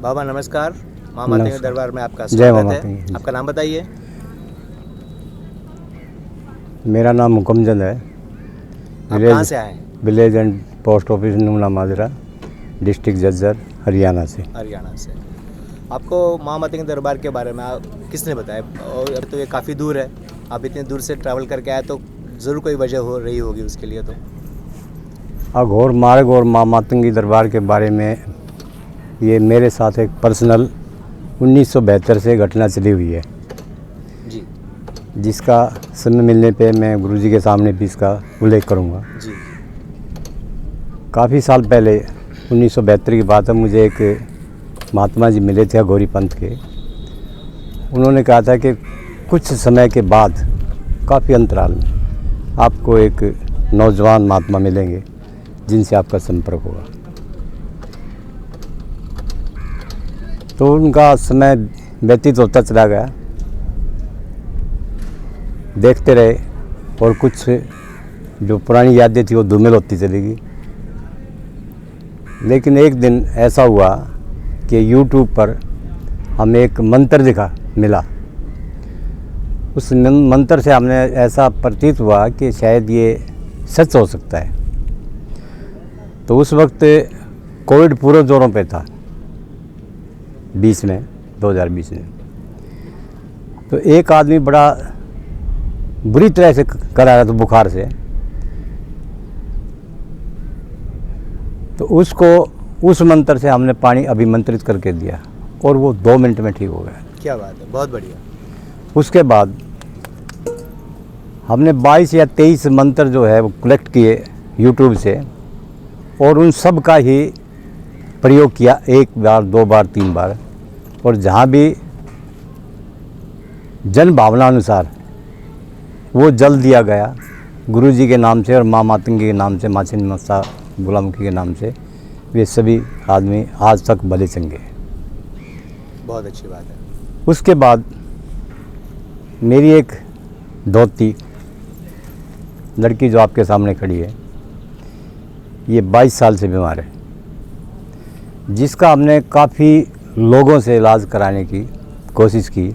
बाबा नमस्कार। माँ मातंगी नमस्कार। दरबार में आपका जय स्वागत माँ है। मातंगी। आपका नाम बताइए। मेरा नाम हुकमचंद है। आप कहाँ से आए हैं? Village and post office Nuna Majra, district Jhajjar, Haryana से। हरियाणा से। आपको माँ मातंगी दरबार के बारे में किसने बताया? और अब तो ये काफ़ी दूर है, आप इतने दूर से ट्रैवल करके आए तो ज़रूर कोई वजह हो रही होगी उसके लिए। तो अघोर मार्ग और माँ मातंगी दरबार के बारे में ये मेरे साथ एक पर्सनल 1972 से घटना चली हुई है, जी जिसका समय मिलने पे मैं गुरुजी के सामने भी इसका उल्लेख करूँगा। जी। काफ़ी साल पहले 1972 की बात है, मुझे एक महात्मा जी मिले थे अघोरी पंथ के। उन्होंने कहा था कि कुछ समय के बाद, काफ़ी अंतराल में, आपको एक नौजवान महात्मा मिलेंगे जिनसे आपका संपर्क होगा। तो उनका समय व्यतीत होता चला गया, देखते रहे, और कुछ जो पुरानी यादें थी वो धूमिल होती चली गई। लेकिन एक दिन ऐसा हुआ कि YouTube पर हमें एक मंत्र मिला। उस मंत्र से हमने ऐसा प्रतीत हुआ कि शायद ये सच हो सकता है। तो उस वक्त कोविड पूरे जोरों पे था, 2020 में। तो एक आदमी बड़ा बुरी तरह से करा रहा था बुखार से, तो उसको उस मंत्र से हमने पानी अभिमंत्रित करके दिया और वो 2 मिनट में ठीक हो गया। क्या बात है, बहुत बढ़िया। उसके बाद हमने 22 या 23 मंत्र जो है वो कलेक्ट किए YouTube से, और उन सब का ही प्रयोग किया, 1 बार 2 बार 3 बार। और जहाँ भी जन भावना अनुसार वो जल दिया गया गुरुजी के नाम से और माँ मातंगी के नाम से, माँ छिन्नमस्ता गुलामुखी के नाम से, वे सभी आदमी आज तक भले चंगे। बहुत अच्छी बात है। उसके बाद मेरी एक धोती लड़की जो आपके सामने खड़ी है, ये 22 साल से बीमार है, जिसका हमने काफ़ी लोगों से इलाज कराने की कोशिश की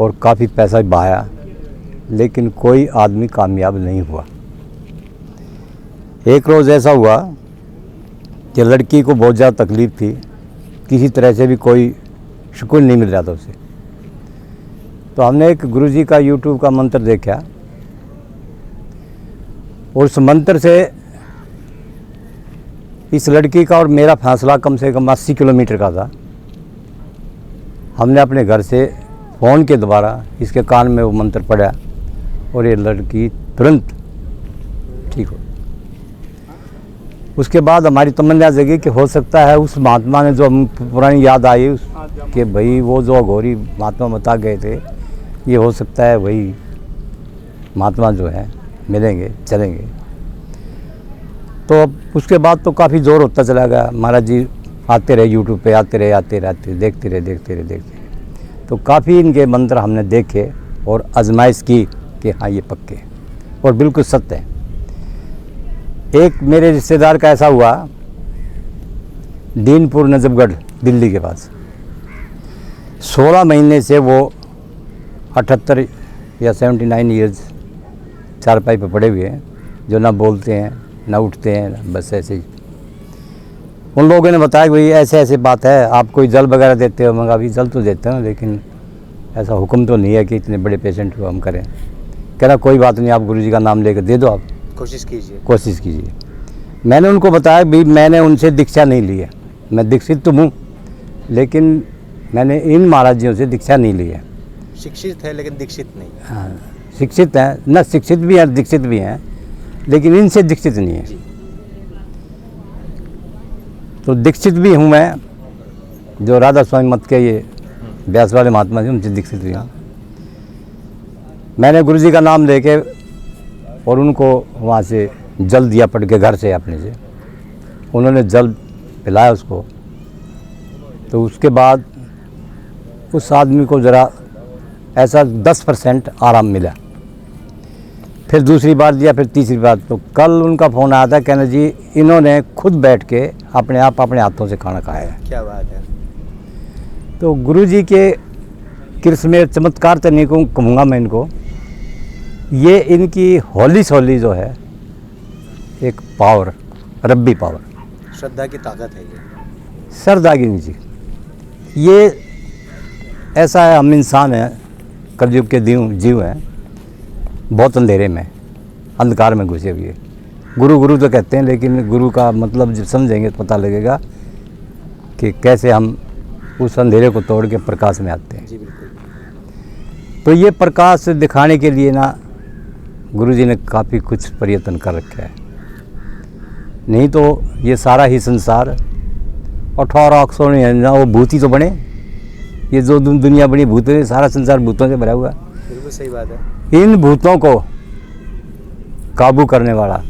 और काफ़ी पैसा बहाया, लेकिन कोई आदमी कामयाब नहीं हुआ। एक रोज़ ऐसा हुआ कि लड़की को बहुत ज़्यादा तकलीफ़ थी, किसी तरह से भी कोई सुकून नहीं मिल रहा था उसे। तो हमने एक गुरुजी का YouTube का मंत्र देखा, और उस मंत्र से इस लड़की का और मेरा फासला कम से कम 80 किलोमीटर का था। हमने अपने घर से फ़ोन के द्वारा इसके कान में वो मंत्र पढ़ा और ये लड़की तुरंत ठीक हो। उसके बाद हमारी तमन्ना जगी कि हो सकता है उस महात्मा ने, जो हम पुरानी याद आई कि भाई वो जो अघोरी महात्मा बता गए थे, ये हो सकता है वही महात्मा जो है मिलेंगे, चलेंगे। तो अब उसके बाद तो काफ़ी जोर होता चला गया। महाराज जी आते रहे YouTube पे, आते रहे, देखते रहे। तो काफ़ी इनके मंत्र हमने देखे और आजमाइश की कि हाँ ये पक्के और बिल्कुल सत्य है। एक मेरे रिश्तेदार का ऐसा हुआ, दीनपुर नजफगढ़ दिल्ली के पास, 16 महीने से वो 78 या 79 ईयर्स चारपाई पर पड़े हुए हैं, जो ना बोलते हैं ना उठते हैं, बस ऐसे ही। उन लोगों ने बताया कि भाई ऐसे ऐसे बात है, आप कोई जल वगैरह देते हो? मगर अभी जल तो देते हैं, लेकिन ऐसा हुक्म तो नहीं है कि इतने बड़े पेशेंट को हम करें। कह रहा कोई बात नहीं, आप गुरुजी का नाम लेकर दे दो, आप कोशिश कीजिए। मैंने उनको बताया भाई मैंने उनसे दीक्षा नहीं ली है, मैं दीक्षित तो हूँ, लेकिन मैंने इन महाराजियों से दीक्षा नहीं ली है। शिक्षित है लेकिन दीक्षित नहीं। हाँ, शिक्षित हैं ना, शिक्षित भी हैं, दीक्षित भी हैं, लेकिन इनसे दीक्षित नहीं है। तो दीक्षित भी हूँ मैं, जो राधा स्वामी मत के ये व्यास वाले महात्मा जी, उनसे दीक्षित भी हूँ। मैंने गुरुजी का नाम लेके और उनको वहाँ से जल दिया पड़ के, घर से अपने से उन्होंने जल पिलाया उसको। तो उसके बाद उस आदमी को ज़रा ऐसा 10% आराम मिला। फिर दूसरी बार दिया, फिर तीसरी बार। तो कल उनका फ़ोन आया था, कहना जी इन्होंने खुद बैठ के अपने हाथों से खाना खाया है। क्या बात है। तो गुरुजी के कृष्ण में चमत्कार तो नहीं कहूँगा मैं इनको, ये इनकी होली सोली जो है एक पावर, रब्बी पावर, श्रद्धा की ताकत है ये। सरदागिनी जी। ये ऐसा है, हम इंसान हैं, कलयुग के जीव हैं, बहुत अंधेरे में, अंधकार में घुसे हुए। गुरु गुरु तो कहते हैं, लेकिन गुरु का मतलब जब समझेंगे तो पता लगेगा कि कैसे हम उस अंधेरे को तोड़ के प्रकाश में आते हैं। जी बिल्कुल। तो ये प्रकाश दिखाने के लिए ना गुरु जी ने काफ़ी कुछ प्रयत्न कर रखा है, नहीं तो ये सारा ही संसार 18 अक्षरों में ना वो भूत ही तो बने। ये जो दुनिया बनी भूत है, सारा संसार भूतों से भरा हुआ है। बिल्कुल सही बात है। इन भूतों को काबू करने वाला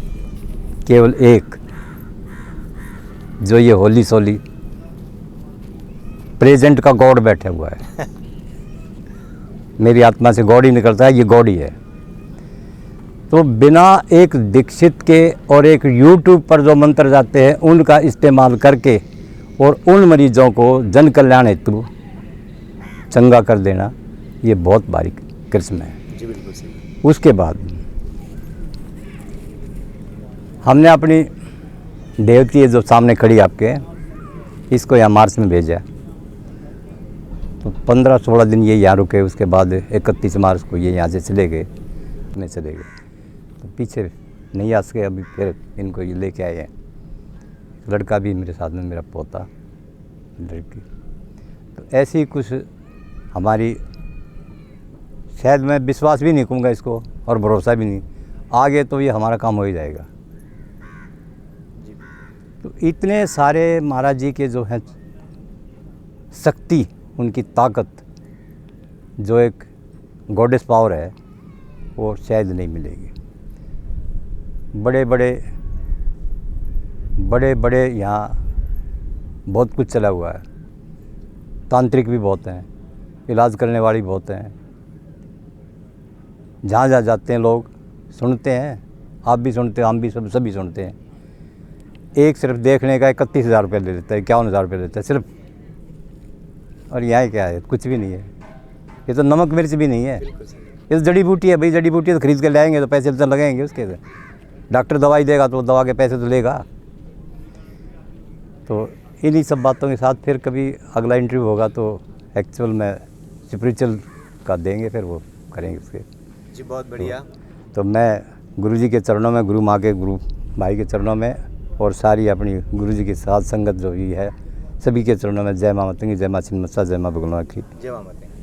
केवल एक, जो ये होली सोली प्रेजेंट का गॉड बैठा हुआ है। मेरी आत्मा से गॉड ही निकलता है, ये गॉड ही है। तो बिना एक दीक्षित के और एक यूट्यूब पर जो मंत्र जाते हैं उनका इस्तेमाल करके और उन मरीजों को जन कल्याण हेतु चंगा कर देना, ये बहुत बारीक किस्म है। जी बिल्कुल सही। उसके बाद हमने अपनी देवती जो सामने खड़ी आपके, इसको यहाँ मार्च में भेजा। तो 15-16 दिन ये यहाँ रुके, उसके बाद 31 मार्च को ये यहाँ से चले गए, में चले गए। तो पीछे नहीं आ सके, अभी फिर इनको ये लेके आए हैं। लड़का भी मेरे साथ में, मेरा पोता, लड़की। तो ऐसी कुछ हमारी, शायद मैं विश्वास भी नहीं कहूँगा इसको और भरोसा भी नहीं, आगे तो ये हमारा काम हो ही जाएगा। तो इतने सारे महाराज जी के जो हैं शक्ति, उनकी ताकत, जो एक गॉडेस पावर है, वो शायद नहीं मिलेगी। बड़े बड़े यहाँ बहुत कुछ चला हुआ है, तांत्रिक भी बहुत हैं, इलाज करने वाली बहुत हैं। जहाँ जहाँ जाते हैं लोग सुनते हैं, आप भी सुनते हैं, हम भी सभी सुनते हैं। एक सिर्फ देखने का 31,000 रुपये ले लेता है, 51,000 रुपये लेता है सिर्फ। और यहाँ क्या है, कुछ भी नहीं है। ये तो नमक मिर्च भी नहीं है, ये तो जड़ी बूटी है भाई। जड़ी बूटी तो खरीद के लाएंगे तो पैसे तो लगेंगे उसके। डॉक्टर दवाई देगा तो दवा के पैसे तो लेगा। तो इन्हीं सब बातों के साथ फिर कभी अगला इंटरव्यू होगा तो एक्चुअल में स्पिरिचुअल का देंगे, फिर वो करेंगे उसके। जी बहुत बढ़िया। तो मैं गुरुजी के चरणों में, गुरु माँ के, गुरु भाई के चरणों में, और सारी अपनी गुरुजी की साथ संगत जो भी है, सभी के चरणों में जय माँ मतंगी, जय माँ छिन्नमस्ता, जय माँ बगलवा की। जय माँ मतंगी।